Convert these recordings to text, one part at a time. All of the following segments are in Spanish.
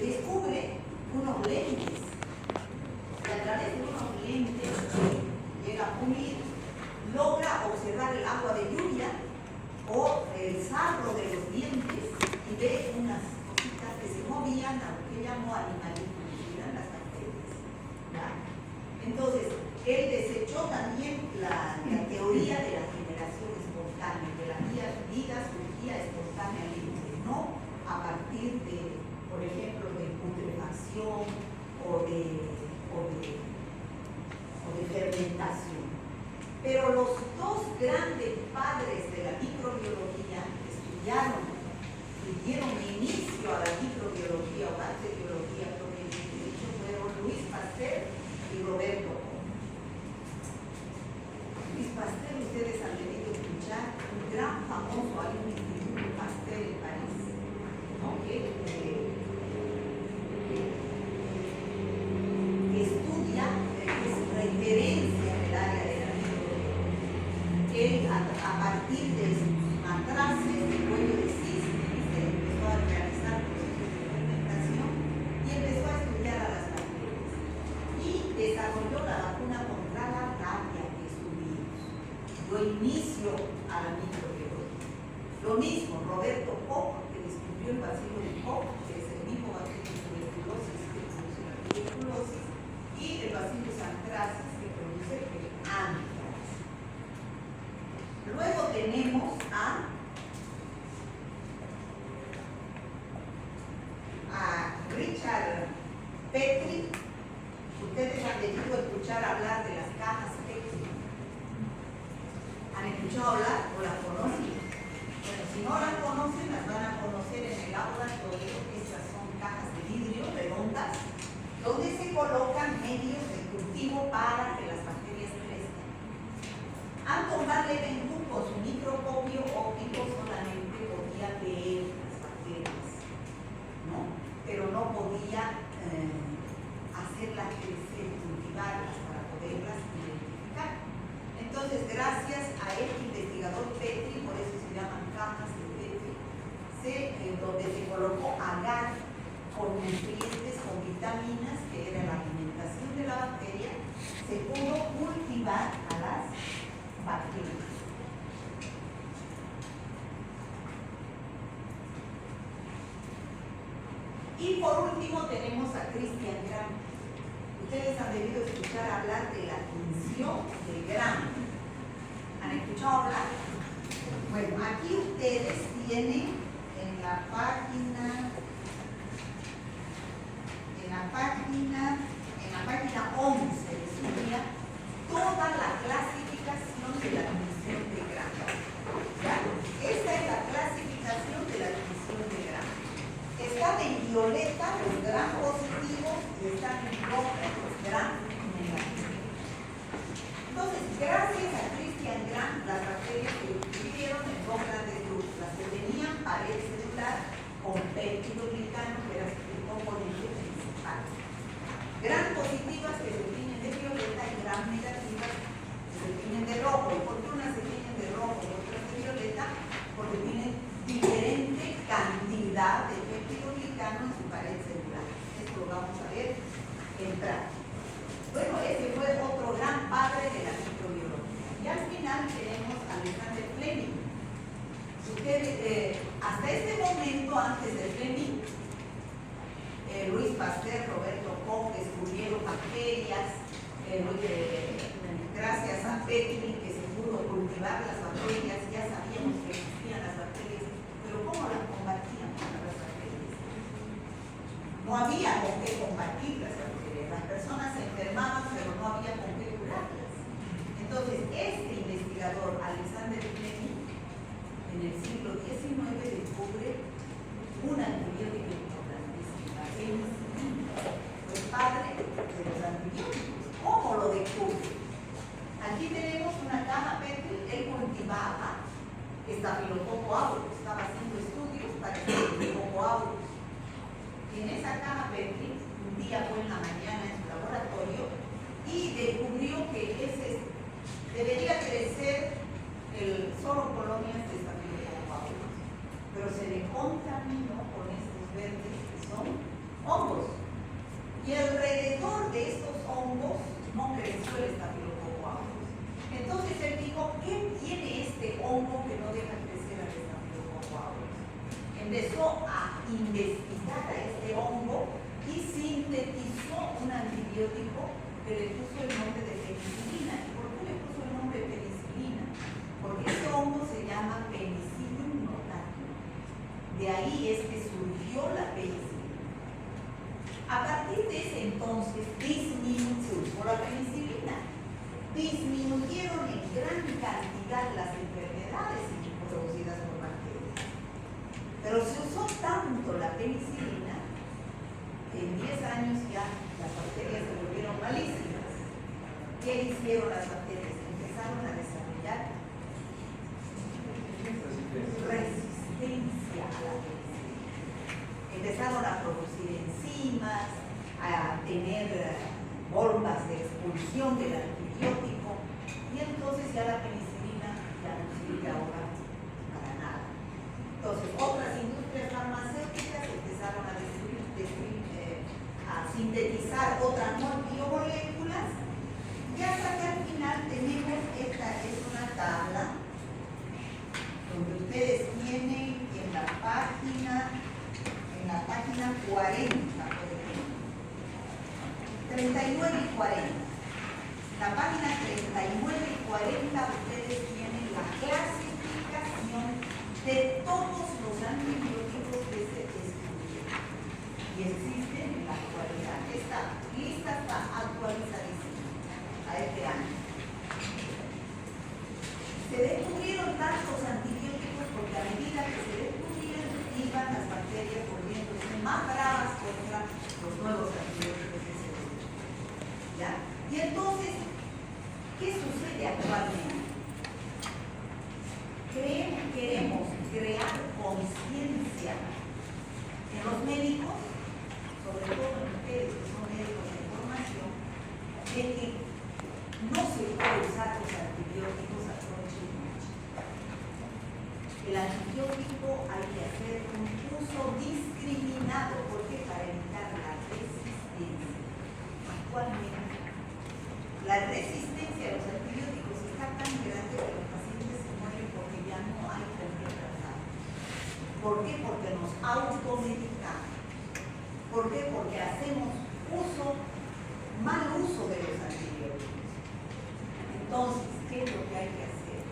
descubre unos lentes, y a través de unos lentes que llega a pulir, logra observar el agua de lluvia o el sarro de los dientes y ve unas cositas que se movían a lo que llamó animalismo, que eran las bacterias. ¿Ya? Entonces, él desechó también la teoría de la generación espontánea, que la vida surgía espontáneamente, no a partir de, por ejemplo, de putrefacción o de fermentación. Pero los dos grandes padres de la microbiología que estudiaron y dieron inicio a la microbiología o bacteriología propiamente dicho fueron Luis Pasteur y Roberto Koch. Luis Pasteur, ustedes han debido escuchar, un gran famoso, hay un instituto Pasteur en París, ¿no? que estudia, es referencia en el área de la microbiología. Él, a partir de sus matraces de cuello de cisne, empezó a realizar procesos de fermentación y empezó a estudiar a las bacterias. Y desarrolló la vacuna contra la rabia, que es un virus. Dio inicio a la microbiología. Lo mismo, Roberto Koch, que descubrió el bacilo de Koch, que es el mismo bacilo de tuberculosis que produce la tuberculosis, y el bacillus anthracis, que produce el anthrax. Luego tenemos a Richard Petri. Ustedes han debido escuchar hablar de las cajas Petri. ¿Han escuchado hablar o las conocen? Bueno, si no las conocen, las van a conocer en el laboratorio. Esas son cajas de vidrio redondas, donde se colocan medios de cultivo para que las bacterias crezcan. Anton van Leeuwenhoek, con su microscopio óptico, solamente podía ver las bacterias, ¿no? Pero no podía hacerlas crecer, cultivarlas para poderlas identificar. Entonces, gracias a este investigador Petri, por eso se llaman cajas de Petri, donde se colocó agar con nutrientes, con vitaminas, que era la alimentación de la bacteria, se pudo cultivar a las bacterias. Y por último tenemos a Christian Gram. Ustedes han debido escuchar hablar de la tinción de Gram. ¿Han escuchado hablar? Bueno, aquí ustedes tienen en la página 11 de su guía toda la clasificación de la tinción de Gram. ¿Ya? Esta es la clasificación de la tinción de Gram. Están en violeta los Gram positivos y están en rojo los Gram negativos. Entonces, gracias a Christian Gram, las bacterias que vivieron en dos grandes grupos, las que tenían pared celular con peptidoglicano, que era el componente principal. Gram positivas que se tiñen de violeta y Gram negativas que se tiñen de rojo. ¿Y por qué unas se tiñen de rojo y otras de violeta? Porque tienen diferente cantidad de peptidoglicano en su pared celular. Esto lo vamos a ver en práctica. Bueno, ese fue otro gran padre de la microbiología. Y al final tenemos a Alexander Fleming. Hasta este momento, antes de Fleming, Luis Pasteur, Roberto Koch descubrieron bacterias, gracias a Petri que se pudo cultivar las bacterias, ya sabíamos que existían las bacterias, pero ¿cómo las combatíamos las bacterias? No había con qué combatir las bacterias, las personas se enfermaban pero no había con qué curarlas. Entonces, este investigador, Alexander Fleming, en el siglo XIX descubre un antibiótico importantísimo, la penicilina. Fue el padre de los antibióticos. ¿Cómo lo descubre? Aquí tenemos una caja Petri. Él cultivaba Staphylococcus aureus, estaba haciendo estudios para Staphylococcus aureus. Y en esa caja Petri, un día fue en la mañana en su laboratorio y descubrió que debería crecer solo colonias de Staphylococcus aureus, pero se le contaminó con estos verdes son hongos. Y alrededor de estos hongos no creció el Staphylococcus aureus. Entonces él dijo, ¿qué tiene este hongo que no deja crecer al Staphylococcus aureus? Empezó a investigar a este hongo y sintetizó un antibiótico que le puso el nombre de penicilina. ¿Y por qué le puso el nombre de penicilina? Porque este hongo se llama Penicillium notatum. De ahí es que surgió la penicilina. A partir de ese entonces se usó la penicilina. Disminuyeron en gran cantidad las enfermedades producidas por bacterias. Pero se usó tanto la penicilina que en 10 años ya las bacterias se volvieron malísimas. ¿Qué hicieron las bacterias? Empezaron a desarrollar resistencia a la penicilina. Empezaron a producir enzimas, a tener bombas de expulsión del antibiótico, y entonces ya la penicilina ya no sirve ahora para nada. Entonces otras industrias farmacéuticas empezaron a sintetizar otras biomoléculas, y hasta que al final tenemos, esta es una tabla donde ustedes tienen en la página 40, por ejemplo, 39 y 40. La página 39 y 40 ustedes tienen la clasificación de todos los antibióticos que se estudian y existen en la actualidad. Esta lista está actualizadísima a este año. Se descubrieron tantos antibióticos porque a medida que se descubrían iban las bacterias volviéndose más bravas contra los nuevos antibióticos que se descubren. ¿Ya? Y entonces, ¿qué sucede actualmente? Queremos crear conciencia en los médicos, sobre todo en ustedes que son médicos de formación, de que no se puede usar los antibióticos a noche y noche. El antibiótico hay que hacer un uso discriminado, porque para evitar la resistencia. Actualmente, la resistencia a los antibióticos está tan grande que los pacientes se mueren porque ya no hay con qué tratar. ¿Por qué? Porque nos automedicamos. ¿Por qué? Porque hacemos mal uso de los antibióticos. Entonces, ¿qué es lo que hay que hacer?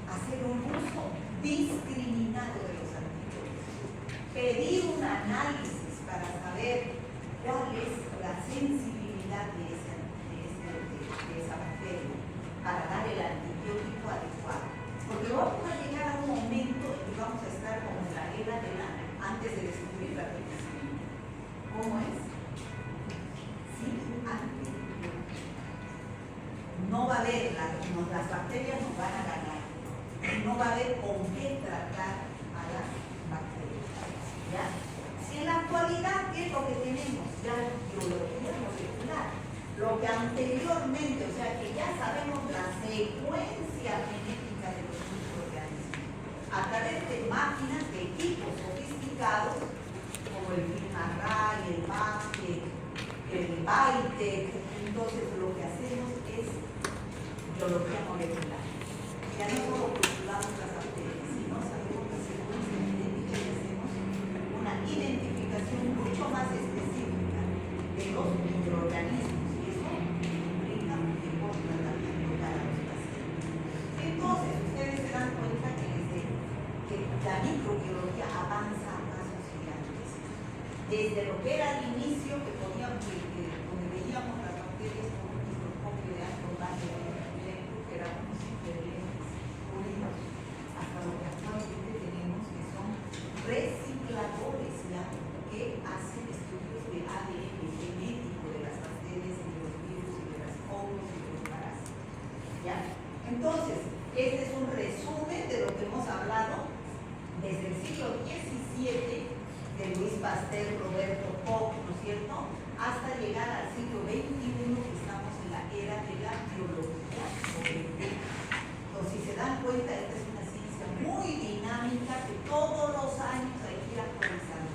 Hacer un uso discriminado de los antibióticos. Pedir un análisis para saber cuál es la sensibilidad de esa bacteria para dar el antibiótico adecuado. Porque vamos a llegar a un momento en que vamos a estar como en la era antes de descubrir la penicilina. ¿Cómo es? Sí, antes. No va a haber, las bacterias nos van a ganar. No va a haber con qué tratar a las bacterias. ¿Ya? Si en la actualidad, ¿qué es lo que tenemos? Ya biología molecular. Lo que anteriormente, o sea que ya sabemos la secuencia genética de los microorganismos a través de máquinas, de equipos sofisticados como el FilmArray, el MAPTEC, el BITEC. Entonces lo que hacemos es biología molecular. Ya no solo calculamos las bacterias, sino sabemos la secuencia genética y hacemos una identificación mucho más específica de los microorganismos. Entonces, ustedes se dan cuenta que la microbiología avanza a pasos gigantes. Desde lo que era al inicio, que poníamos, donde veíamos las bacterias con un microscopio de alto radio electro, que eran unos hiperlentes unidos, hasta lo que actualmente tenemos, que son recicladores, ¿ya? Que hacen estudios de ADN genético de las bacterias y de los virus y de las hongos y de los parásitos. ¿Ya? Entonces, este es un resumen de lo que hemos hablado desde el siglo XVII de Luis Pasteur, Roberto Koch, ¿no es cierto?, hasta llegar al siglo XXI, que estamos en la era de la biología molecular. Entonces, si se dan cuenta, esta es una ciencia muy dinámica que todos los años hay que ir actualizando.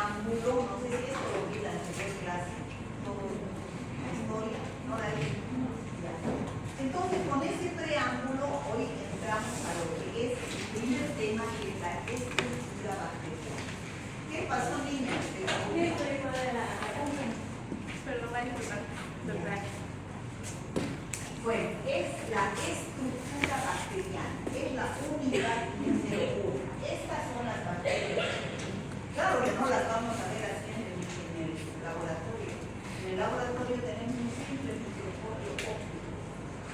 preámbulo, no sé si esto lo vi en la anterior clase, todo la historia, no la vi. Entonces, con ese preámbulo, hoy entramos a lo que es el primer tema, que es la estructura bacteriana. ¿Qué pasó, niñas? Bueno, es la estructura bacteriana, es la unidad número 1. Estas son las bacterias. Claro que no las vamos a ver así en el laboratorio. En el laboratorio tenemos un simple microscopio óptico.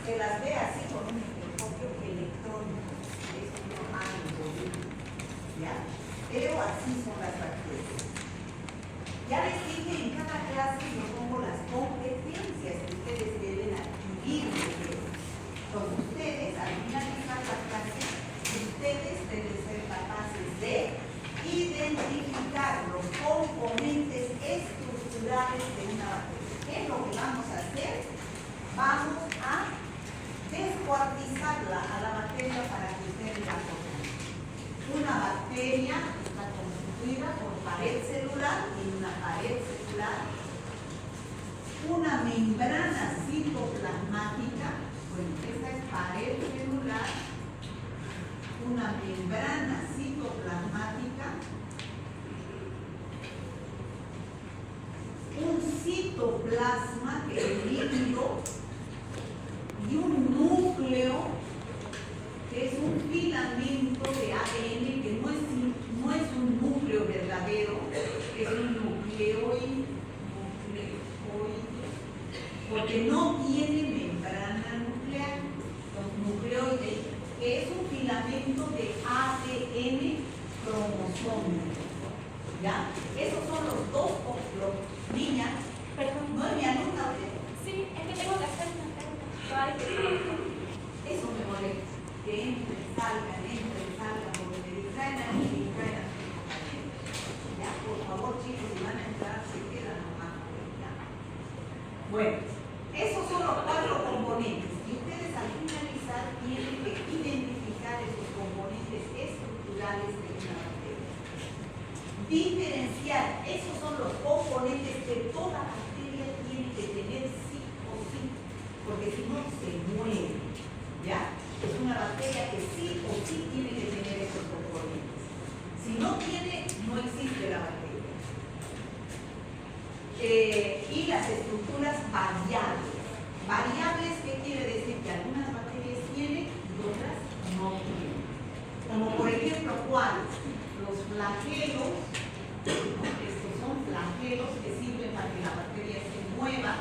Se las ve así con un microscopio electrónico. Es un algoritmo. ¿Ya? Pero así son las bacterias. Ya les dije, en cada clase yo pongo las competencias que ustedes deben adquirir. Entonces, ustedes, al finalizar la clase, ustedes deben ser capaces de identificar los componentes estructurales de una bacteria. ¿Qué es lo que vamos a hacer? Vamos a descuartizarla a la bacteria para que ustedes la conozcan. Una bacteria está constituida por pared celular y una pared celular, una membrana citoplasmática. Bueno, esta es pared celular, una membrana citoplasmática, un citoplasma que es líquido y un núcleo que es un filamento de ADN que no es un núcleo verdadero, es un nucleoide, porque no tiene membrana nuclear. Los nucleoides, que es un filamento de ADN cromosómico. ¿Ya? Esos son los dos, niñas. Perdón. ¿No es mi alumna usted? Sí, es que tengo que hacer una pregunta. Eso me molesta. Que entren, salgan, porque me distraen a mí y distraen a mis compañeros. Ya, por favor, chicos, si van a entrar, se quedan nomás. ¿Ya? Bueno, esos son los 4 componentes. Y ustedes al finalizar tienen que identificar esos componentes estructurales de una bacteria. Diferenciar, esos son los componentes que toda bacteria tiene que tener sí o sí, porque si no se muere. ¿Ya? Es una bacteria que sí o sí tiene que tener esos componentes. Si no tiene, no existe la bacteria. Y las estructuras variables. Variables, ¿qué quiere decir? Que algunas bacterias tienen y otras no tienen. Como por ejemplo, ¿cuáles? Los flagelos. Estos son flagelos que sirven para que la bacteria se mueva.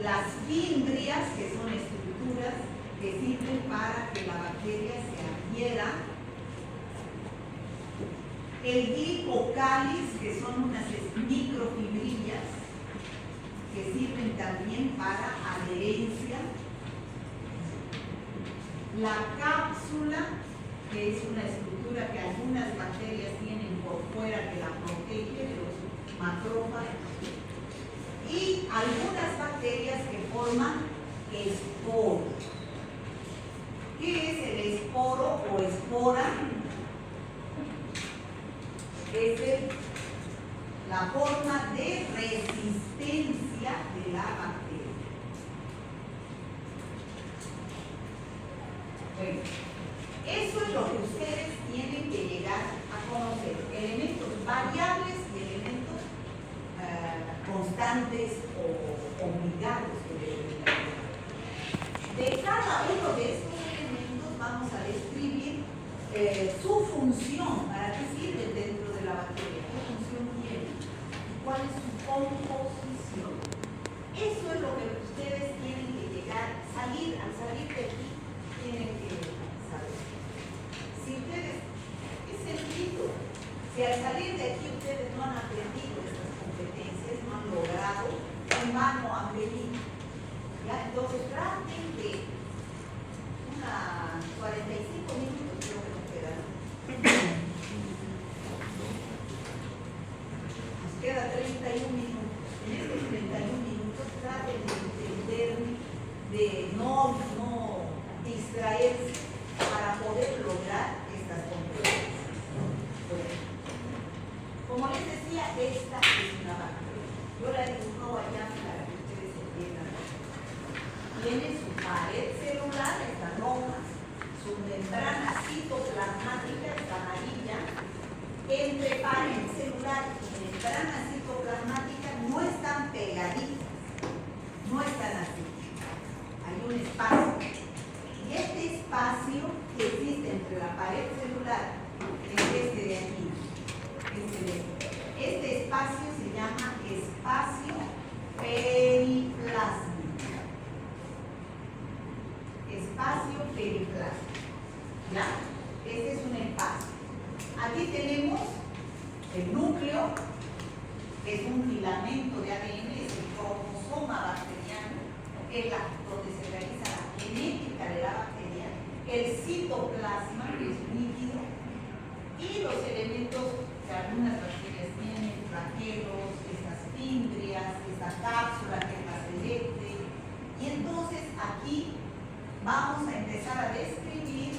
Las fimbrias, que son estructuras que sirven para que la bacteria se adhiera. El glicocalis, que son unas microfibrillas que sirven también para adherencia. La cápsula, que es una estructura que algunas bacterias tienen por fuera que la protege de los macrófagos. Y algunas bacterias que forman esporos. ¿Qué es el esporo o espora? Es la forma de resistencia de la bacteria. Bueno, eso es lo que ustedes tienen que llegar a conocer. Elementos variables y elementos constantes o obligados que deben tener. De cada uno de estos elementos vamos a describir su función, para qué sirve dentro de la bacteria, qué función tiene, cuál es su composición. Eso es lo que ustedes tienen que llegar, al salir de aquí, tienen que saber. Si ustedes, es sencillo, si al salir de aquí ustedes no han aprendido estas competencias, no han logrado, en vano han venido. ¿Ya? Entonces traten de unas 45 minutos, creo que nos quedan. Nos queda 31 minutos. En estos 31 minutos traten de entenderme, de no distraerse para poder lograr estas competencias. esta es una bacteria. Yo la he dibujado allá para que ustedes entiendan. Tiene su pared celular, está roja, su membrana citoplasmática, está amarilla. Entre pared celular y membrana citoplasmática no están pegaditas, no están así. Hay un espacio. Y este espacio que existe entre la pared celular y este de aquí, este espacio se llama espacio periplásmico. Espacio periplásmico. ¿Ya? Este es un espacio. Aquí tenemos el núcleo, que es un filamento de ADN, es el cromosoma bacteriano, que es donde se realiza la genética de la bacteria, el citoplasma, que es líquido, y los elementos que algunas bacterias tienen, flagelos, estas fimbrias, esta cápsula que es la celeste. Y entonces aquí vamos a empezar a describir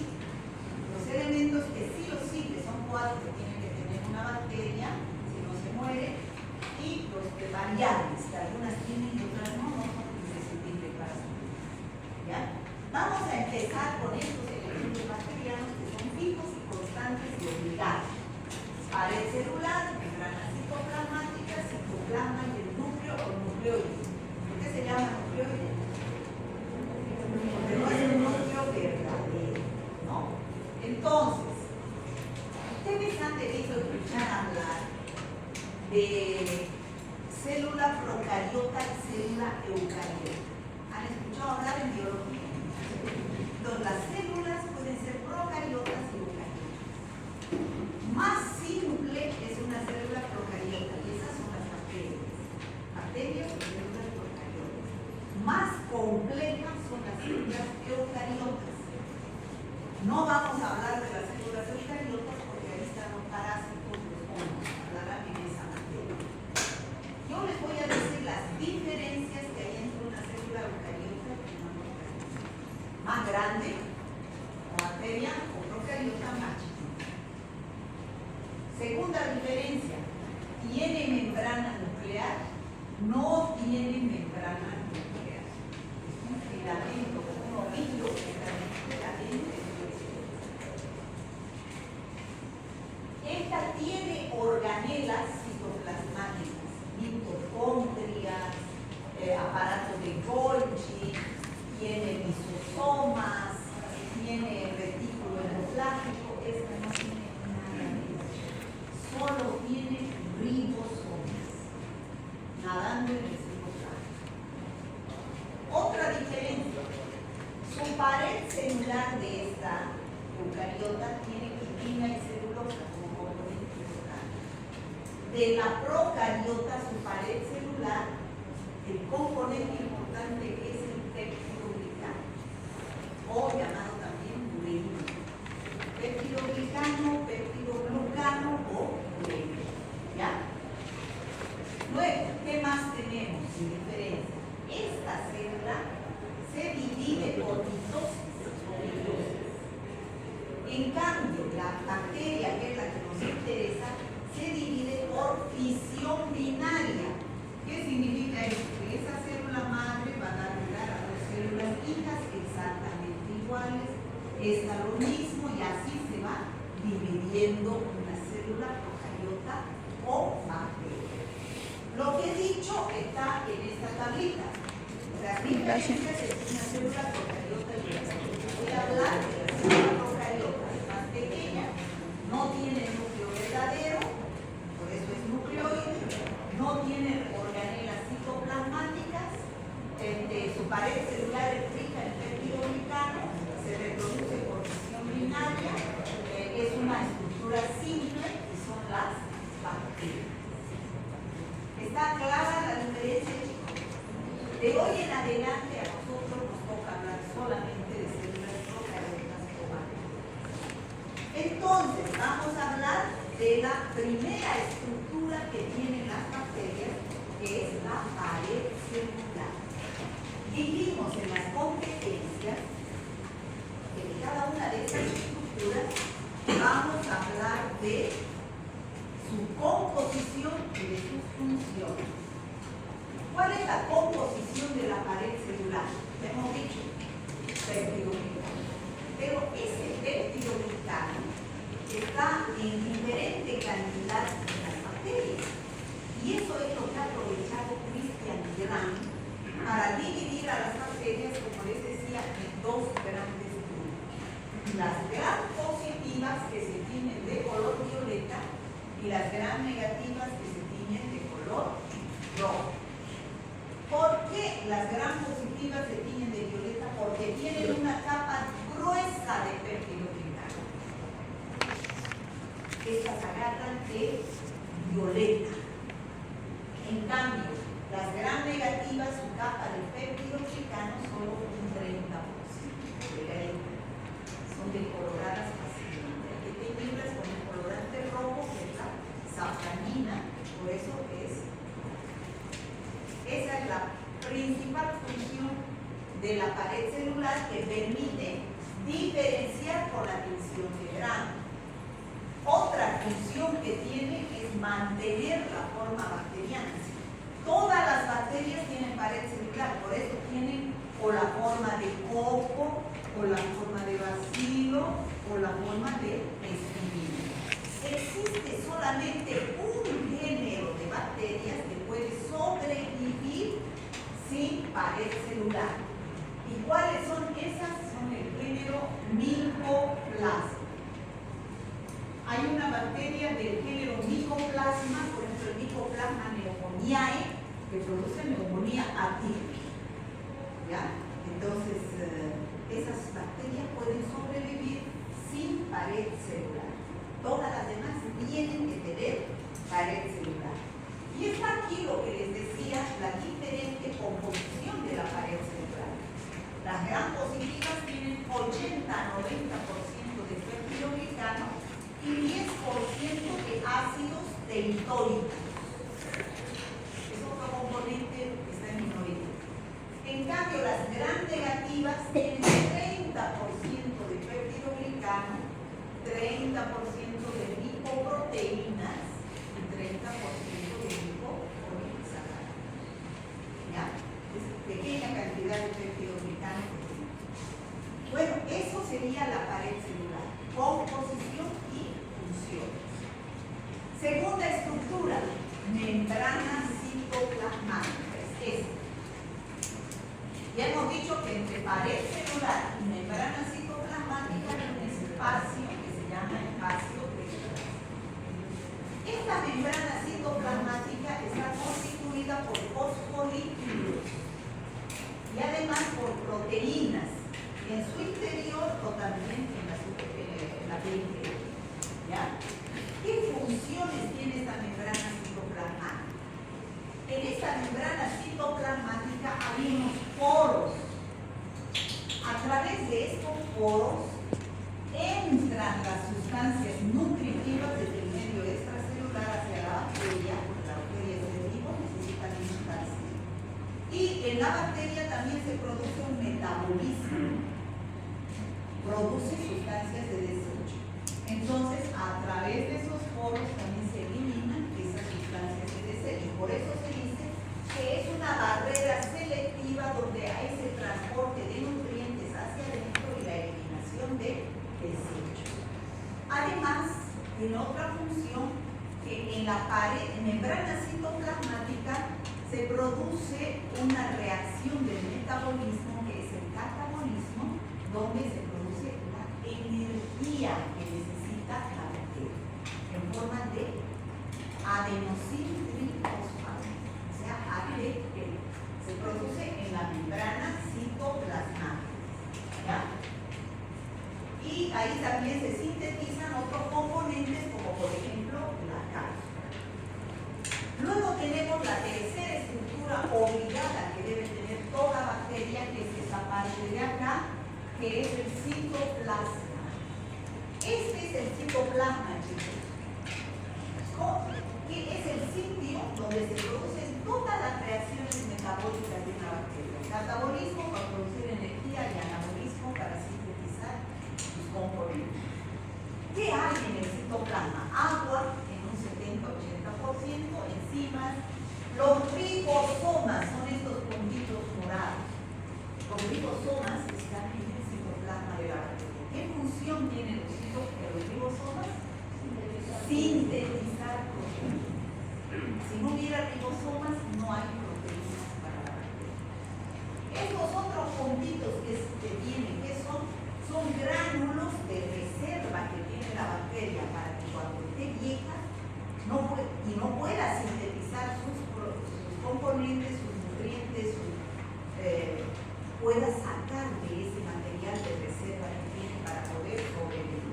los elementos que sí o sí, que son 4 que tienen que tener una bacteria, si no se muere, y los variables, que algunas tienen y otras no son imprescindibles para su vida. ¿Ya? Vamos a empezar con estos elementos bacterianos que son fijos y constantes y obligados. Pared celular, membrana citoplasmática, citoplasma y el núcleo o nucleoide. ¿Por qué se llama nucleoide? Porque no es un núcleo verdadero, ¿no? Entonces, ustedes han debido escuchar hablar de célula procariota y célula eucariota. ¿Han escuchado hablar en biología? Entonces, las células pueden ser procariotas y eucariotas. Más simple es una célula procariota y esas son las bacterias. Bacterias son células procariotas. Más complejas son las células eucariotas. No vamos a hablar de las células eucariotas porque ahí están los parásitos, los hongos, hablarán en esa materia. Yo les voy a decir las diferencias que hay entre una célula eucariota y una procariota. Más grande, la bacteria o procariota más chiquita. Segunda diferencia, tiene membrana nuclear, no tiene membrana nuclear. Es un filamento, un ovillo que está dentro. Esta tiene organelas citoplasmáticas, mitocondrias, aparato de Golgi, tiene lisosomas, tiene retículo endoplástico. Esta no tiene nada de eso. Solo tiene ribosomas, nadando en el citoplasma. Otra diferencia, su pared celular de esta eucariota tiene quitina y celulosa como componentes orgánicos. De la procariota, su pared celular, el componente importante es el peptidoglicano, o llamado también ureína. Peptidoglicano, peptidoglucano o ureína. ¿Ya? Luego, ¿qué más tenemos en diferencia? Esta célula se divide por mitosis. En cambio, la bacteria, que es la que nos interesa, se divide por fisión binaria. ¿Qué significa esto? Que esa célula madre va a dar lugar a dos células hijas exactamente iguales. Esta lo mismo y así se va dividiendo una célula procariota o bacteria. Lo que he dicho está en esta tablita. Las diferencias entre una célula procariota y eucariota. Voy a hablar de la célula procariota, es más pequeña, no tiene núcleo verdadero, por eso es nucleoide, no tiene organelas citoplasmáticas, su pared celular es rica en peptidoglicano, se reproduce por fisión binaria, es una estructura simple y son las bacterias. ¿Está clara la diferencia, chicos? De hoy en adelante a nosotros nos toca hablar solamente de células procariotas o bacterias. Entonces, vamos a hablar de la primera estructura que tienen las bacterias, que es la pared celular. Dijimos en las competencias que de cada una de estas estructuras vamos a hablar de su composición y de función. ¿Cuál es la composición de la pared celular? Ya hemos dicho, peptidoglicano. Pero ese peptidoglicano está en diferente cantidad en las bacterias. Y eso es lo que ha aprovechado Christian Gram para dividir a las bacterias, como les decía, en dos grandes grupos. Las gram positivas que se tiñen de color violeta y las gram negativas que se tiñen de color rojo. ¿Por qué las gram positivas se tiñen de violeta? Porque tienen una capa gruesa de peptidoglicano. Estas agarran de violeta. En cambio, las gram negativas, su capa de peptidoglicano solo un 30%. Son decoloradas fácilmente. Hay que teñirlas con un colorante rojo, que es la safranina, por eso esa es la principal función de la pared celular que permite diferenciar con la tinción de grano. Otra función que tiene es mantener la forma bacteriana. Todas las bacterias tienen pared celular, por eso tienen o la forma de coco, o la forma de bacilo, o la forma de espinilla. Existe solamente un género de bacterias que puede sobrevivir sin pared celular. ¿Y cuáles son esas? Son el género Mycoplasma. Hay una bacteria del género Mycoplasma, por ejemplo el Mycoplasma pneumoniae, que produce neumonía atípica. ¿Ya? Entonces, esas bacterias pueden sobrevivir sin pared celular. Todas las demás tienen que tener pared celular. Y está aquí lo que les decía, la diferente composición de la pared celular. Las gram positivas tienen 80-90% de peptidoglicano y 10% de ácidos deltoicos. Es otro componente que está en minoría. En cambio, las gram negativas tienen 30% de peptidoglicano, 30% de lipoproteínas y 30% de lipopolisacáridos. ¿Ya? Es pequeña cantidad de peptidoglicano. Bueno, eso sería la pared celular. Composición y funciones. Segunda estructura, membrana citoplasmática. Es esta. Ya hemos dicho que entre pared celular y membrana citoplasmática hay un espacio que se llama espacio cristalino. Esta membrana citoplasmática está constituida por fosfolípidos y además por proteínas en su interior o también en la periferia. ¿Ya? ¿Qué funciones tiene esta membrana citoplasmática? En esta membrana citoplasmática hay unos poros. A través de estos poros entran las sustancias nutritivas desde el medio extracelular hacia la bacteria, porque la bacteria es ser vivo, necesita alimentarse. Y en la bacteria también se produce un metabolismo, produce sustancias de desecho. Entonces, a través de esos poros también se eliminan esas sustancias de desecho. Por eso se dice que es una barrera selectiva donde hay ese transporte de nutrientes hacia adentro y la eliminación de desechos. Además, tiene otra función que en la pared, en membrana citoplasmática, se produce una reacción del metabolismo que es el catabolismo, donde se produce la energía que necesita la bacteria en forma de adenosíntrifosfato, o sea, ADP. Se produce en la membrana citoplasmática. ¿Ya? Y ahí también se sintetizan otros componentes como por ejemplo la cápsula. Luego tenemos la tercera estructura obligada que debe tener toda bacteria, que es esa parte de acá, que es el citoplasma. Este es el citoplasma, chicos. Que es el sitio donde se producen todas las reacciones metabólicas de una bacteria. El catabolismo para producir energía y anabolismo para sintetizar sus componentes. ¿Qué hay en el citoplasma? Agua en un 70-80%, en enzimas. Los ribosomas son estos puntitos morados. Los ribosomas están en el citoplasma de la bacteria. ¿Qué función tienen los ribosomas? Sintetizar proteínas. Si no hubiera ribosomas, no hay proteínas para la bacteria. Estos otros puntitos que tienen, ¿qué son? Son gránulos de reserva que tiene la bacteria para que cuando esté vieja y no pueda sintetizar sus componentes, sus nutrientes, pueda sacar de ese material de reserva que tiene para poder sobrevivir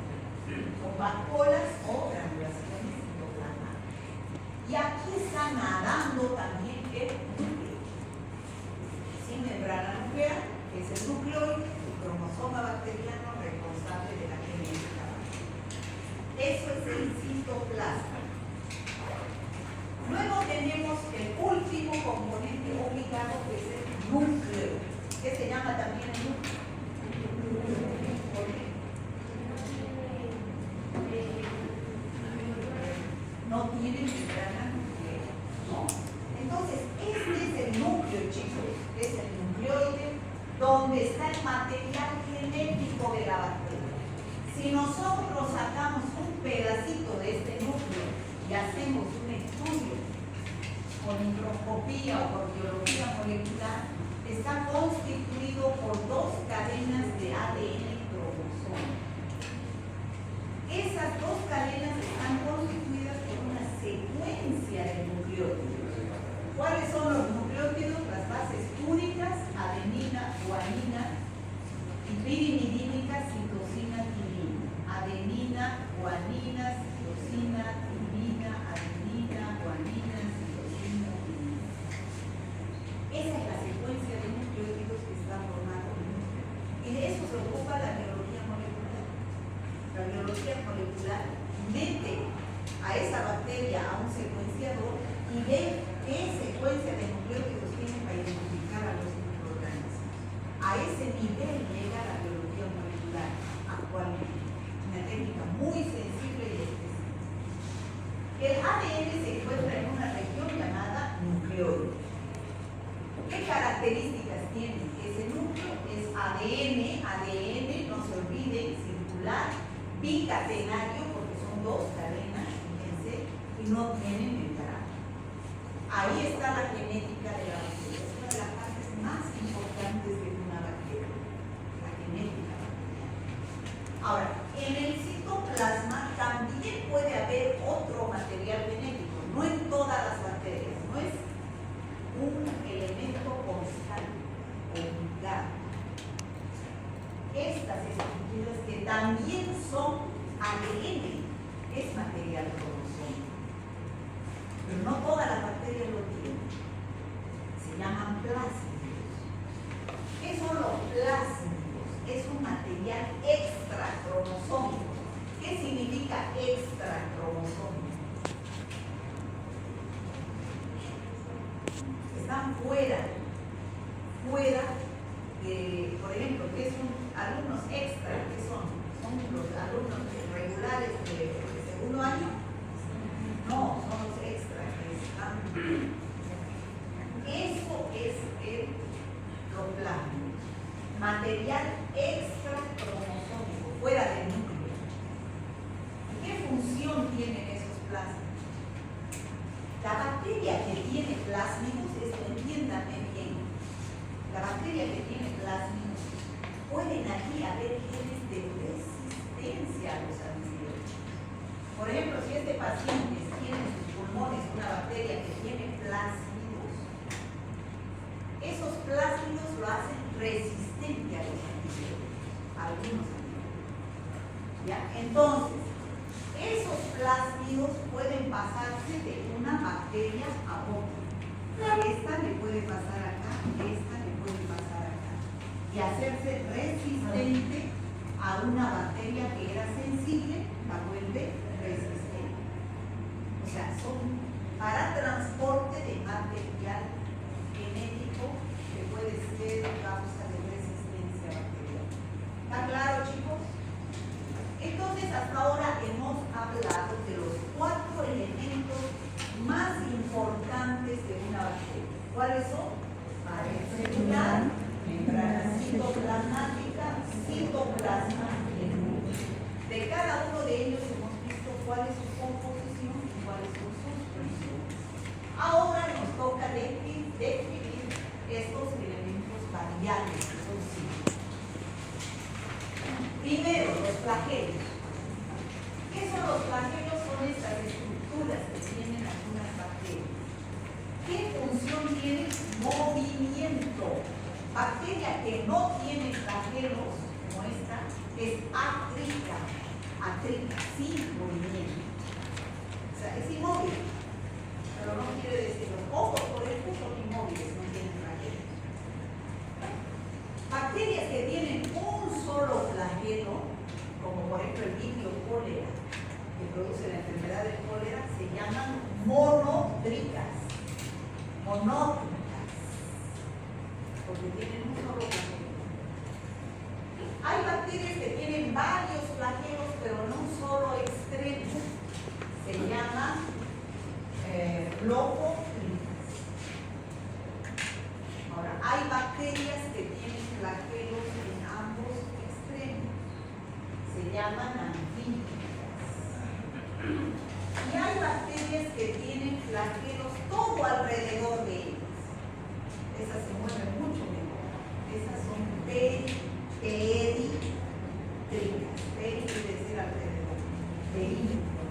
con vacuolas o granulaciones citoplasmáticas. Y aquí está nadando también el núcleo. Sin membrana nuclear, que es el nucleoide, el cromosoma bacteriano responsable de la genética bacteriana. Eso es el citoplasma. Luego tenemos el último componente obligado, que es el núcleo, que se llama también el núcleo. ¿Por qué? No tiene membrana nuclear, ¿no? Entonces, este es el núcleo, chicos, es el nucleoide, donde está el material genético de la bacteria. Si nosotros sacamos un pedacito de este núcleo y hacemos un estudio con microscopía o por biología molecular, está constituido por dos cadenas de ADN cromosómico. Esas dos cadenas están constituidas por una secuencia de nucleótidos. ¿Cuáles son los nucleótidos? Las bases únicas, adenina, guanina, y pirimidínica, citosina, timina. Adenina, guanina, citosina, timina, adenina, guanina, citosina, timina. Esa es la secuencia de nucleótidos que está formando el núcleo. Y de eso se ocupa la biología molecular. La biología molecular mete a esa bacteria a un secuenciador y ve qué secuencia de nucleótidos tiene para identificar a los microorganismos. A ese nivel llega la biología molecular actualmente. Una técnica muy sensible y específica. El ADN se encuentra en una región llamada nucleoide. ¿Qué características tiene? Ese núcleo es ADN, no se olviden, circular, bicatenario, porque son dos cadenas, fíjense, y no tienen membrana. Ahí está la genética de la bacteria, es una de las partes más importantes de una bacteria, la genética bacteriana. Ahora, en el citoplasma también puede haber otro material genético, no en todas las bacterias, no es un elemento constante, obligado. Estas estructuras que también son ADN, es material cromosómico. Pero no todas las bacterias lo tienen. Se llaman plásmidos. ¿Qué son los plásmidos? Es un material extracromosómico. ¿Qué significa extracromosómico? Están fuera de, por ejemplo, ¿qué son alumnos extra? ¿Qué son? ¿Son los alumnos regulares de segundo año? No, son los extras que están. Eso es el plasma, material extracromosómico, fuera del núcleo. ¿Qué función tienen esos plásmidos? La bacteria que tiene plásmidos, esto entiéndanme bien, la bacteria que tiene plásmidos, pueden aquí haber genes de resistencia a los antibióticos. Por ejemplo, si este paciente tiene en sus pulmones una bacteria que tiene plásmidos, esos plásmidos lo hacen resistente a los antibióticos, a algunos antibióticos. ¿Ya? Entonces, esos plásmidos pueden pasarse de una bacteria a otra. Esta le puede pasar acá, esta le puede pasar acá. Y hacerse resistente a una bacteria que era sensible, la vuelve resistente. O sea, son para transporte de material genético que puede ser causa de resistencia bacteriana. ¿Está claro, chicos? Entonces, hasta ahora hemos hablado de los 4 elementos más importantes ¿Cuáles son? Pared celular, membrana citoplasmática, citoplasma y el núcleo. De cada uno de ellos hemos visto cuál es su composición y cuáles son sus funciones. Ahora nos toca definir estos elementos variables que son cinco. Primero, los flagelos. ¿Qué son los flagelos? Son estas estructuras que tienen algunas bacterias. ¿Qué función tiene? Movimiento. Bacteria que no tiene flagelos, como esta, es atrítica, sin movimiento. O sea, es inmóvil, pero no quiere decir los ojos, por ejemplo, son inmóviles, no tienen flagelos. Bacterias que tienen un solo flagelo, como por ejemplo el vibrio cólera, que produce la enfermedad del cólera, se llaman monótricas, porque tienen un solo flagelo. Hay bacterias que tienen varios flagelos, pero en un solo extremo. Se llaman blocotricas. Ahora, hay bacterias que tienen flagelos en ambos extremos. Se llaman anfíbicas. Y hay bacterias que tienen flagelos todo alrededor de ellas. Esas se mueven mucho mejor. Esas son perítricas. Peri quiere decir alrededor. Perímetro,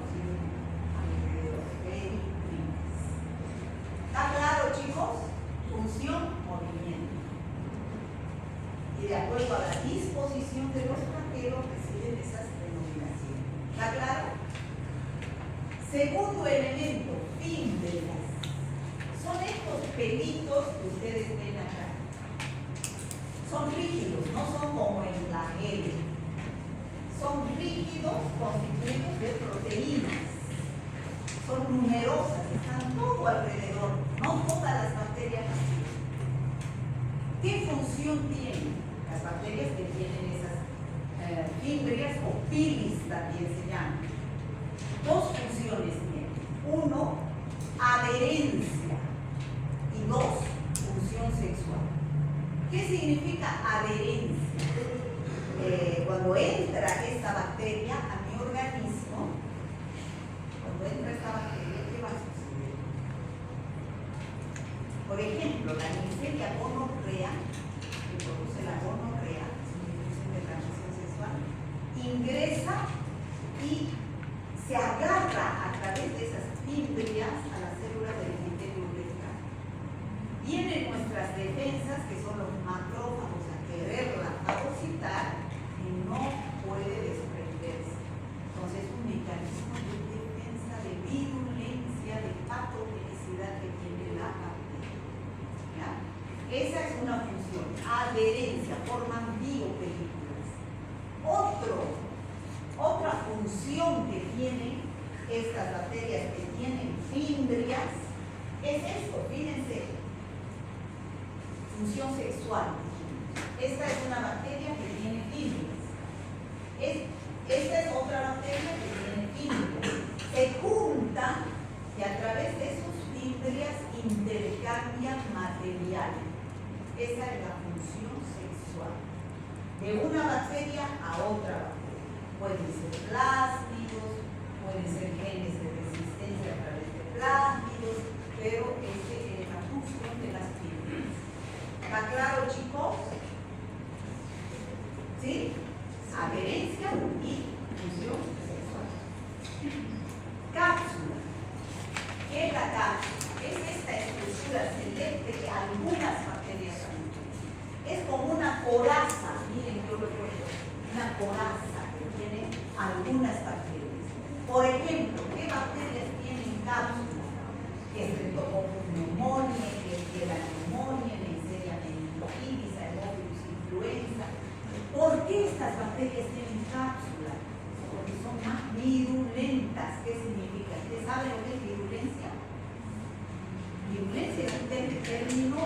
alrededor. Perítricas. ¿Está claro, chicos? Función, movimiento. Y de acuerdo a la disposición de los flagelos reciben esas denominaciones. ¿Está claro? Segundo elemento, fímbrias. Son estos pelitos que ustedes ven acá. Son rígidos, no son como el flagelo. Son rígidos constituidos de proteínas. Son numerosas, están todo alrededor. No todas las bacterias así. ¿Qué función tienen las bacterias que tienen esas fímbrias o pilis también se llaman? Dos funciones tienen. Uno, adherencia. Y dos, función sexual. ¿Qué significa adherencia? Cuando entra esta bacteria a mi organismo, ¿qué va a suceder? Por ejemplo, la Neisseria gonorrea, que produce la gonorrea, es una infección de transmisión sexual, ingresa y se agarra a través de esas fímbrias a las células del epitelio uretral. Vienen nuestras defensas, que son los macrófagos, a quererla fagocitar y no puede desprenderse. Entonces es un mecanismo de defensa, de virulencia, de patogenicidad que tiene la bacteria. ¿Ya? Esa es una función, adherencia, forman biopelículas. Otra función que tienen estas bacterias que tienen fímbrias es esto, fíjense, función sexual. Esta es una bacteria que tiene fímbrias. Esta es otra bacteria que tiene fímbrias. Se juntan y a través de sus fímbrias intercambian material. Esa es la función sexual de una bacteria a otra bacteria. Pueden ser plásmidos, pueden ser genes de resistencia a través de plásmidos, pero esa es la función de las fibras. ¿Está claro, chicos? ¿Sí? Adherencia y función sexual. Cápsula. ¿Qué es la cápsula? Es esta estructura celeste que algunas bacterias tienen. Es como una coraza, miren, yo lo puedo, una coraza que tiene algunas bacterias. Por ejemplo, ¿qué bacterias tienen cápsula? Streptococcus pneumoniae, Klebsiella pneumoniae, Neisseria meningitidis, Haemophilus influenza. ¿Por qué estas bacterias tienen cápsula? Porque son más virulentas. ¿Qué significa? ¿Usted sabe lo que es virulencia? Virulencia es un término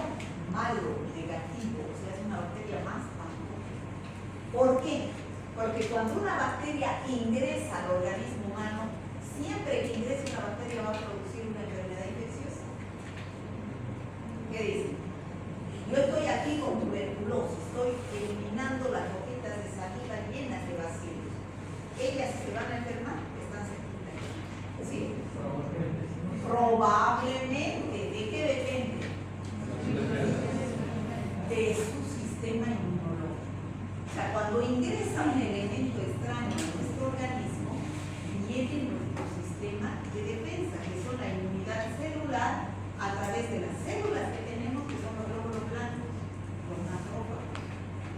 malo, negativo, o sea, es una bacteria más patológica. ¿Por qué? Porque cuando una bacteria ingresa al organismo humano, siempre que ingrese una bacteria va a producir una enfermedad infecciosa. ¿Qué dice? Probablemente. ¿De qué depende? De su sistema inmunológico. O sea, cuando ingresa un elemento extraño a nuestro organismo, viene nuestro sistema de defensa, que son la inmunidad celular, a través de las células que tenemos, que son los glóbulos blancos, los macrófagos,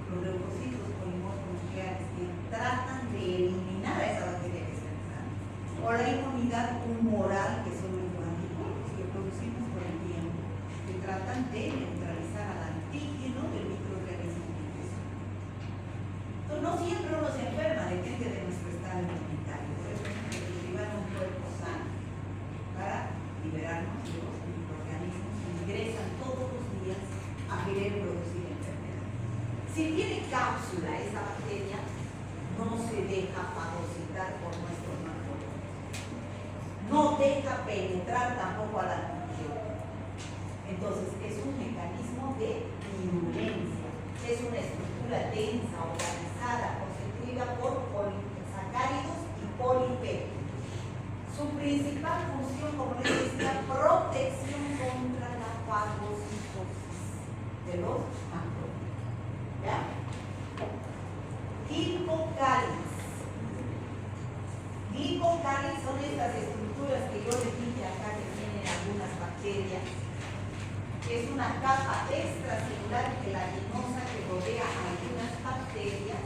los leucocitos polimorfonucleares, que tratan de eliminar a esa bacteria que está entrando. O la inmunidad humoral, que son los anticuerpos que producimos con el tiempo, que tratan de neutralizar al antígeno del microorganismo que ingresa. Entonces, no siempre uno se enferma, depende de nuestro estado inmunitario. Por eso es que cultivar un cuerpo sano para liberarnos de los microorganismos que ingresan todos los días a querer producir enfermedad. Si tiene cápsula esa bacteria, no se deja fagocitar por nuestros macrófagos. No deja penetrar tampoco a la nutrición. Entonces, es un mecanismo de virulencia. Es una estructura densa, organizada, constituida por polisacáridos y polipéptidos. Su principal función, como les decía, protección contra la fagocitosis de los macrófagos. ¿Ya? Glicocalis. Glicocalis son estas estructuras que yo les dije acá que tienen algunas bacterias. Es una capa extracelular gelatinosa que rodea a algunas bacterias.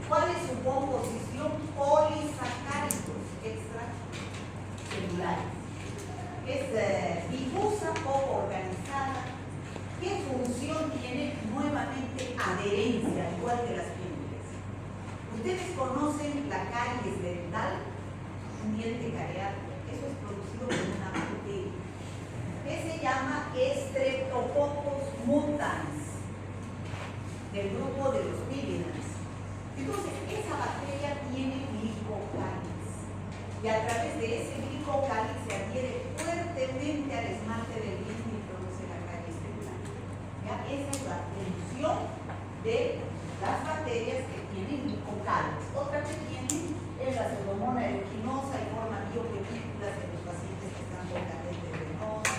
¿Cuál es su composición? Polisacáridos extracelulares. Es difusa, poco organizada. ¿Qué función tiene? Nuevamente adherencia, igual que las pieles. Ustedes conocen la caries dental, un diente cariado. Eso es producido por una bacteria que se llama Streptococcus mutans, del grupo de los bilinas. Entonces, esa bacteria tiene glicocalis y a través de ese glicocalis se adhiere fuertemente al esmalte del diente y produce la caries dental. ¿Ya? Esa es la función de las bacterias que tienen glicocalis. Otra que tienen es la pseudomonas aeruginosa y forma biopelículas en los pacientes que están con catéter venoso.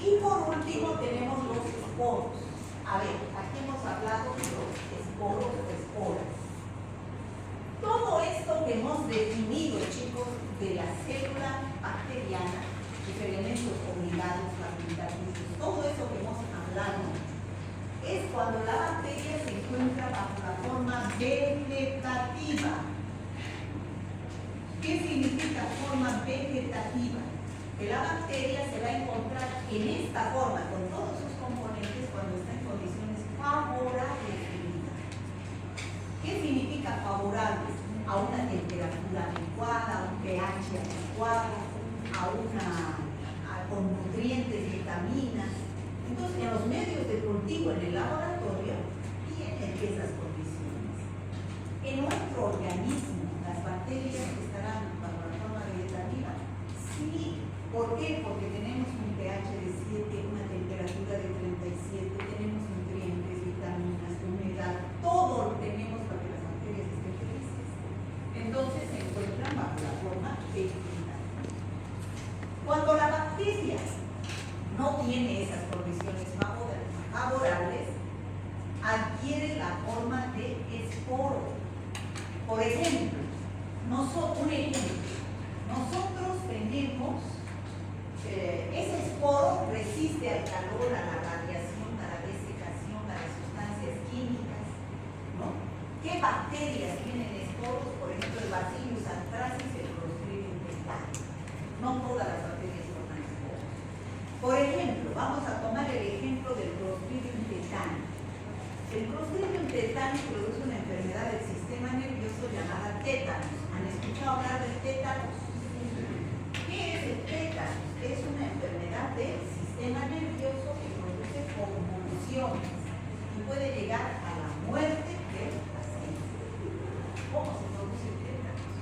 Y por último tenemos los esporos. A ver, aquí hemos hablado de los esporos o esporas. Todo esto que hemos definido, chicos, de la célula bacteriana, los elementos obligados, facultativos, todo eso que hemos hablado, es cuando la bacteria se encuentra bajo la forma vegetativa. ¿Qué significa forma vegetativa? Que la bacteria se va a encontrar en esta forma, con todos sus componentes, cuando está en condiciones favorables de vida. ¿Qué significa favorables? A una temperatura adecuada, a un pH adecuado, con nutrientes, vitaminas. Entonces, en los medios de cultivo, en el laboratorio, tienen esas condiciones. En nuestro organismo, las bacterias estarán bajo la forma vegetativa. Sí. ¿Por qué? Porque tenemos un pH de 7, una temperatura de 37, tenemos nutrientes, vitaminas, humedad, todo lo tenemos para que las bacterias estén felices. Entonces se encuentran bajo la forma vegetativa. Cuando la bacteria no tiene esas condiciones favorables, adquiere la forma de esporo. Por ejemplo, nosotros tenemos, ese esporo resiste al calor, a la radiación, a la desecación, a las sustancias químicas, ¿no? ¿Qué bacterias tienen esporos? Por ejemplo, el Bacillus anthracis y el Clostridium tetani. No todas las bacterias forman esporos. Por ejemplo, vamos a tomar el ejemplo del Clostridium tetani. El Clostridium tetani produce una enfermedad del sistema nervioso llamada tétanos. ¿Han escuchado hablar del tétanos? ¿Qué es el tétanos? Es una enfermedad del sistema nervioso que produce convulsiones y puede llegar a la muerte del paciente. ¿Cómo se produce el tétanos?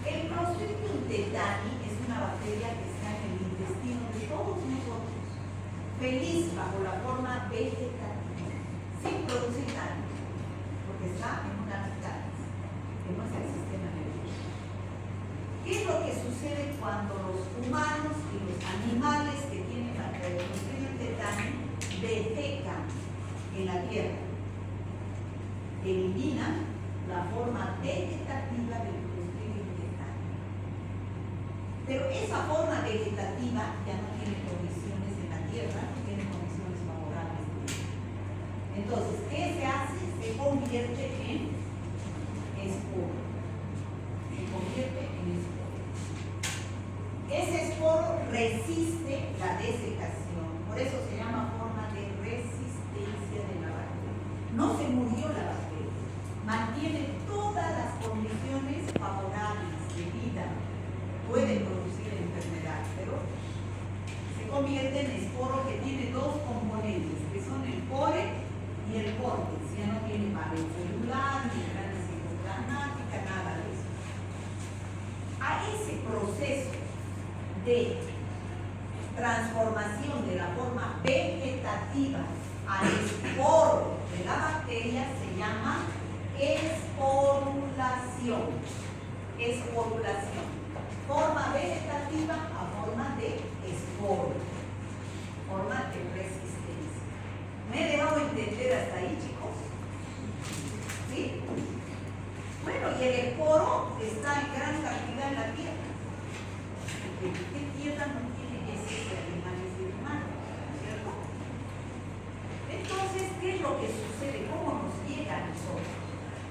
El Clostridium tetani es una bacteria que está en el intestino de todos nosotros, feliz bajo la forma vegetativa, sin producir daño, porque está en una caries, que no es el sistema nervioso. ¿Qué ¿Qué es lo que sucede cuando los humanos y los animales que tienen Clostridium tetani defecan en la tierra? Eliminan la forma vegetativa del Clostridium tetani. Pero esa forma vegetativa ya no tiene condiciones en la tierra, no tiene condiciones favorables. Entonces, ¿qué se hace? Se convierte en esporo. Se convierte en esporo. Ese esporo resiste la desecación, por eso se llama forma de resistencia de la bacteria. No se murió la bacteria, mantiene todas las condiciones favorables de vida, puede producir enfermedad, pero se convierte en esporo que tiene dos componentes, que son el pore y el córtex. Ya no tiene pared celular, ni gran citoplasmática, nada de eso. A ese proceso de transformación de la forma vegetativa al esporo de la bacteria se llama esporulación. Esporulación. Forma vegetativa a forma de esporo. Forma de resistencia. ¿Me he dejado entender hasta ahí, chicos? ¿Sí? Bueno, y el esporo está en gran cantidad en la tierra. ¿Qué tierra no tiene ese animales y humanos? ¿Cierto? Entonces, ¿qué es lo que sucede? ¿Cómo nos llega a nosotros?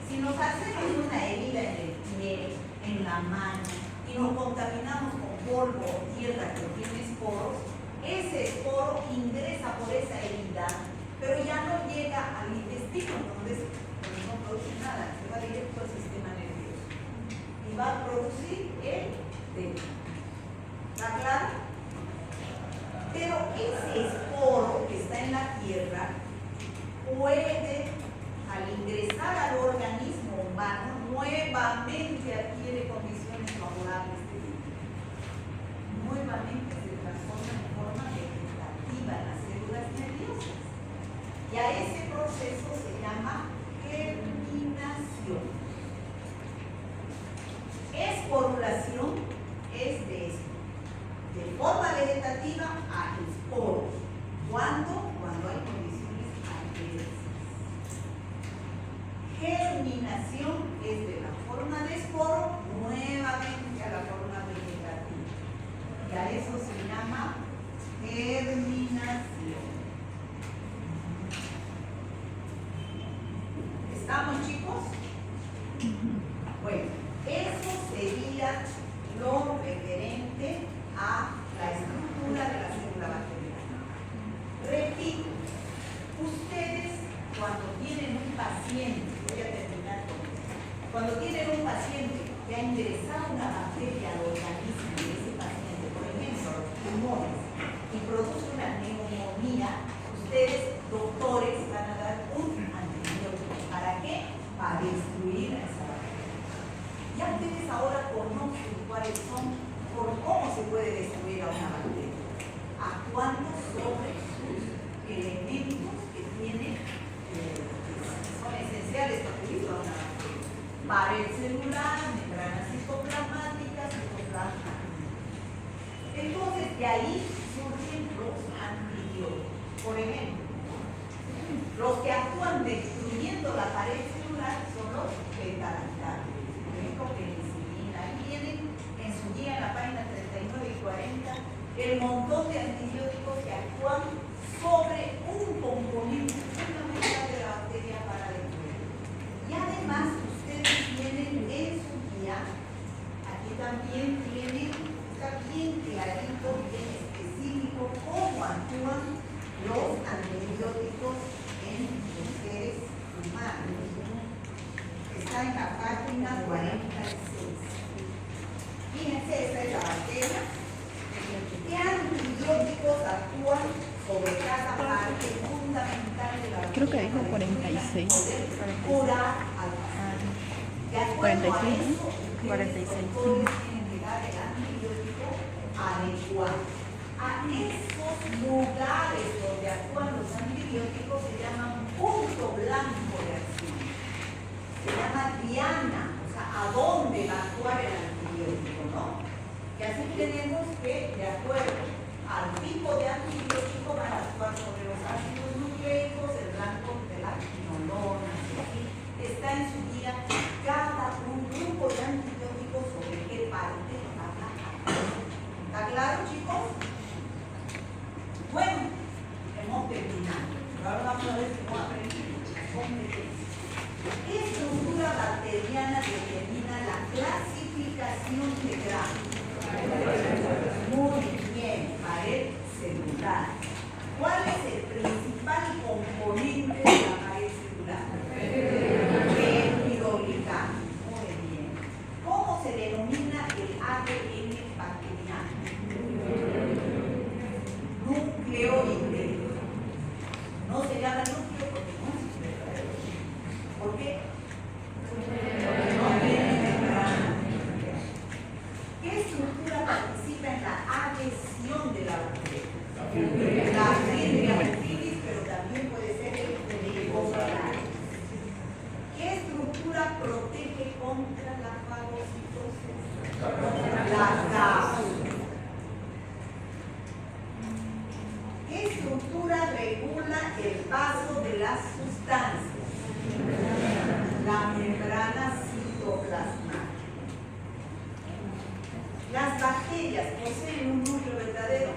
Si nos hacemos una herida en el pie, en la mano, y nos contaminamos con polvo o tierra que tiene esporos, ese esporo ingresa por esa herida, pero ya no llega al intestino, donde no produce nada, se va directo al sistema nervioso y va a producir el dengue. ¿Está claro? Pero ese esporo que está en la tierra puede, al ingresar al organismo humano, nuevamente adquiere condiciones favorables de vida. Nuevamente se transforma en forma vegetativa en las células nerviosas. Y a ese proceso se llama germinación. Esporulación es de esto. De forma vegetativa a esporo. ¿Cuándo? Cuando hay condiciones adversas. Germinación es de la forma de esporo nuevamente a la forma vegetativa. Y a eso se llama germinación. ¿Estamos, chicos? Bueno, eso sería lo referente a la estructura de la célula bacteriana. Repito, ustedes cuando tienen un paciente, voy a terminar con esto, cuando tienen un paciente que ha ingresado una bacteria al organismo de ese paciente, por ejemplo, los pulmones, y produce una neumonía, ustedes, doctores, van a dar un antibiótico. ¿Para qué? Para destruir a esa bacteria. Ya ustedes ahora conocen cuáles son, por cómo se puede destruir a una bacteria, actuando sobre sus elementos que tienen, que son esenciales para vivir a una bacteria. Pared celular, membrana citoplasmática, citoplasma. Entonces, de ahí surgen los antibióticos. Por ejemplo, los que actúan destruyendo la pared celular son los beta-lactámeos. Por ejemplo, penicilina. Ahí vienen en su guía, en la página 39 y 40, el montón de antibióticos que actúan sobre un componente fundamental de la bacteria para destruir. Y además, ustedes tienen en su guía, aquí también tienen, está bien clarito, bien específico, cómo actúan los antibióticos en los seres humanos. Está en la página 46. Fíjense, esta es la bacteria. ¿Qué antibióticos actúan sobre cada parte fundamental de la bacteria? Creo que dijo 46. Curar al paciente. De acuerdo a eso, 46. Los doctores tienen que dar el antibiótico adecuado. A esos lugares donde actúan los antibióticos se llaman punto blanco de acción. Se llama diana, o sea, a dónde va a actuar el antibiótico, ¿no? tenemos que, de acuerdo al tipo de antibiótico, van a actuar sobre los ácidos nucleicos, el blanco de la quinolona, así. Está en su guía cada un grupo de antibióticos sobre qué parte van a actuar. ¿Está claro, chicos? Bueno, hemos terminado. Ahora vamos a ver si hemos aprendido las competencias. ¿Qué estructura bacteriana determina la clasificación de gramos? Muy bien, pared celular. ¿Cuál es el principal componente de la pared celular? Peptidolicano. Muy bien. ¿Cómo se denomina el ADN bacteriano? Nucleoide. No se llama núcleo porque no es verdadero. ¿Por qué? Porque no tiene membrana. ¿Qué estructura participa en la adhesión de la bacteria? La fibrofilis, pero también puede ser el helicobacter. ¿Qué estructura protege contra la fagocitosis? La cápsula. ¿Qué estructura regula el paso de las sustancias? La membrana citoplasmática. ¿Las bacterias poseen un núcleo verdadero?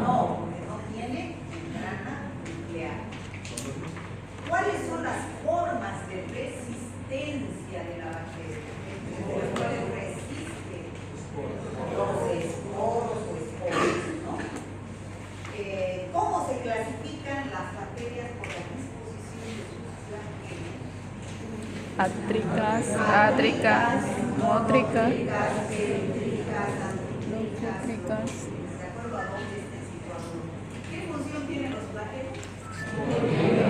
No, porque no tiene membrana nuclear. ¿Cuáles son las formas de resistencia de la bacteria? ¿Las cuales resisten? Los esporos o esporos, ¿no? ¿Cómo se clasifican las bacterias por la disposición de sus bacterias? Átricas, átricas, mótricas, Céntricas, antítricas, leucótricas. de acuerdo a dónde estén situados. ¿Qué función tienen los flagelos?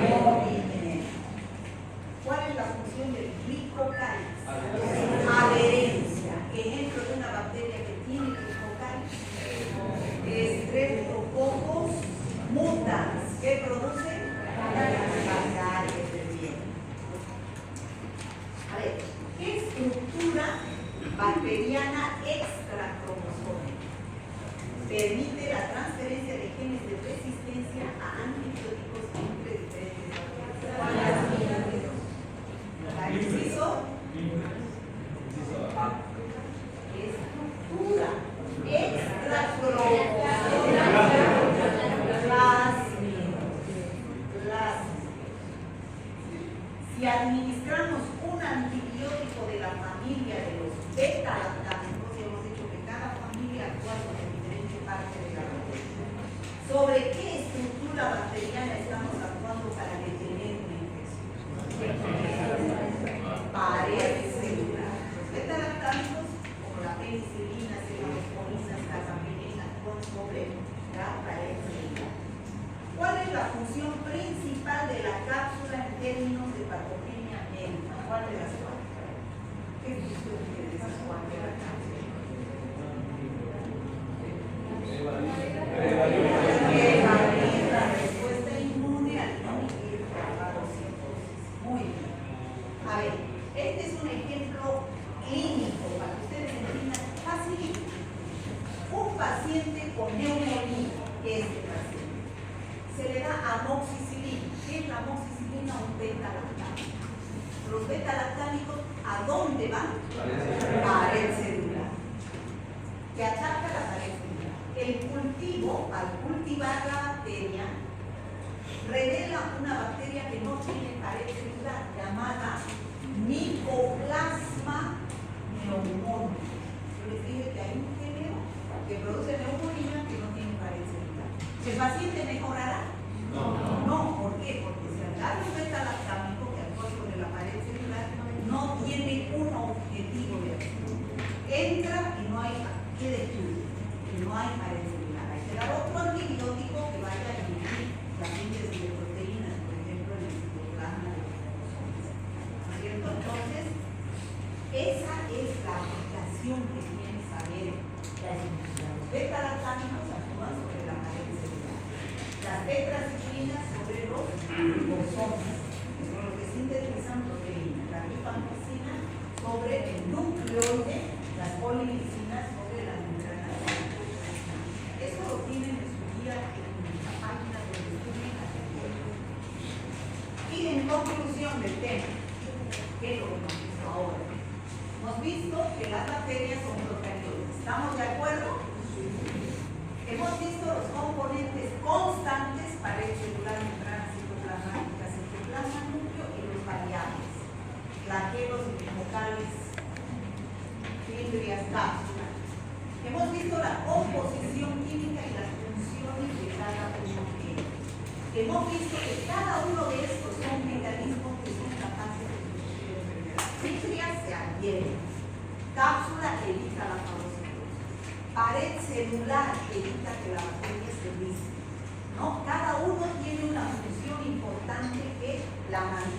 Movimiento. ¿Cuál es la función del glicocáliz? Adherencia. Ejemplo de una bacteria que tiene glicocáliz. Streptococcus mutans. ¿Qué producen? Bacterias del bien. A ver, ¿qué estructura bacteriana extracromosómica permite la transferencia de genes de resistencia a antibióticos entre diferentes bacterias? ¿La inciso? Estructura extracromosómica. Si administramos un antibiótico de la familia de los beta-lactámicos, y hemos dicho que cada familia actúa sobre diferente parte de la bacteria, ¿sobre qué estructura bacteriana estamos actuando para detener una infección? Pared celular. Los beta-lactámicos, como la penicilina, cefalosporina, casaminina, actúan sobre la pared celular. ¿Cuál es la función principal de la cápsula en términos de patogenia médica? ¿Cuál de las cuatro? ¿Qué función tiene esas cuatro de la cápsula? Prevenir la respuesta inmune al virus de la fagocitosis. Muy bien. A ver, este es un ejemplo clínico para que ustedes entiendan fácilmente. Un paciente con neumonía, que es este paciente, se le da amoxicilina. ¿Qué es la amoxicilina? Un beta-lactámico. Los beta-lactámicos, ¿a dónde van? Pared celular. Que ataca la pared celular. El cultivo, al cultivar la bacteria, revela una bacteria que no tiene pared celular, llamada Mycoplasma pneumoniae. Yo les dije que hay un género que produce neumonía que no tiene pared celular. ¿El paciente mejorará? No, ¿por qué? Porque si al darle un beta-lactámico que actúa sobre la pared celular, no tiene un objetivo de acción. Entra y no hay qué destruir, y no hay pared celular. Hay que dar otro antibiótico que vaya a inhibir la síntesis de proteínas, por ejemplo, en el citoplasma de los cromosomas. ¿No es cierto? Entonces, esa es la aplicación que tiene saber la estructura. Los beta-lactámicos actúan sobre la pared celular. Las tetraciclinas sobre los ribosomas, que son los que sintetizan proteínas. La rifampicina sobre el nucleoide, las polilicinas sobre la membrana. ¿Estamos de acuerdo? Hemos visto los componentes constantes, pared celular, membrana citoplasmática, citoplasma, núcleo y los variables, flagelos, vocales, fibras, cápsulas. Hemos visto la composición química y las funciones de cada uno de ellos. Hemos visto que cada uno de estos son mecanismos que son capaces de producir enfermedades. Fibras se adhieren, cápsula evita la fagocitosis, pared celular evita que la bacteria se inicie, ¿no? Cada uno tiene una función importante que la mantiene